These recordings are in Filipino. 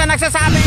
sa nagsasabi.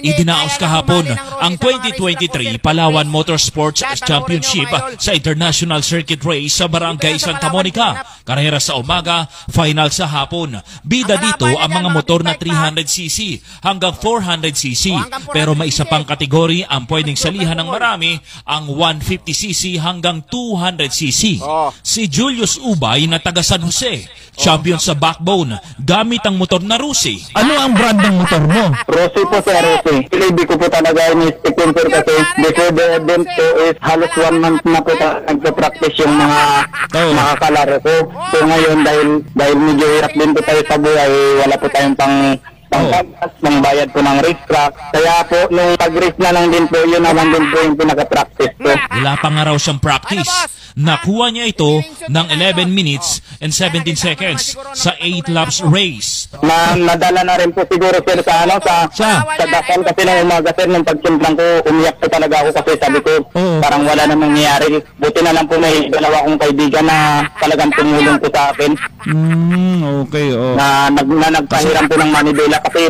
Idinaos kahapon ang 2023 Palawan Motorsports Championship sa International Circuit Race sa Barangay Santa Monica. Karera sa umaga, final sa hapon. Bida dito ang mga motor na 300cc hanggang 400cc. Pero may isa pang kategory ang pwedeng salihan ng marami, ang 150cc hanggang 200cc. Si Julius Ubay na taga San Jose, champion sa backbone, gamit ang motor na Rusi. Ano ang brand ng motor mo? Rusi po sa Rusi. Hindi ko po talaga ini-stick kasi before the event po is halos 1 month na po nagpa-practice yung mga kalaro ko. So ngayon dahil medyo hirap din po tayo sa buhay, wala po tayong pang bayad po ng race track. Kaya po, nung pag-race na lang din po, yun naman din po yung pinaka-practice po. Wala pa nga raw siyang practice. Nakuha niya ito ng 11 minutes and 17 seconds sa 8 laps race. Nadala na rin po siguro sir sa dasal kasi nung umaga sir, nung pagsimplang ko, umiyak po talaga ako kasi sabi ko, parang wala namang nangyari. Buti na lang po may dalawa kong kaibigan na talagang tumulong po sa akin. Okay, Na nagpahiram po ng manibela kasi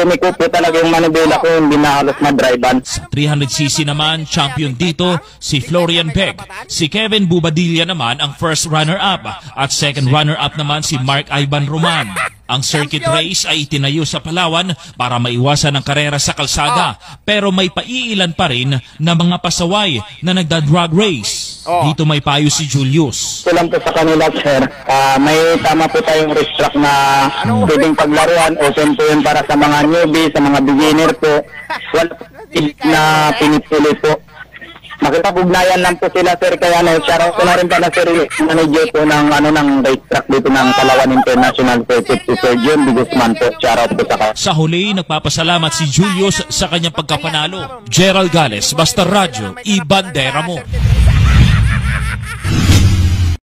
tumiko po talaga yung manibela ko, hindi na halos na-drivean. 300cc naman, champion dito si Florian Beg. Si Kevin Bubadilla naman ang first runner-up at second runner-up naman si Mark Ivan Roman. Ang circuit race ay itinayo sa Palawan para maiwasan ang karera sa kalsada, pero may paiilan pa rin na mga pasaway na nagda-drag race. Dito may payo si Julius. Ito lang po sa kanila sir, may tama po tayong race track na pwedeng paglaruan, open po yun para sa mga newbie, sa mga beginner po. Wala na pinipili po. Makipag-ugnayan lang po sila sir, kaya shoutout ko na rin pala sir, manager po ng race track dito ng Palawan International Circuit si Sir John D. Guzman po. Shoutout po sa kanya. Sa huli, nagpapasalamat si Julius sa kanyang pagkapanalo. Gerald Gales, Basta Radyo, ibandera mo.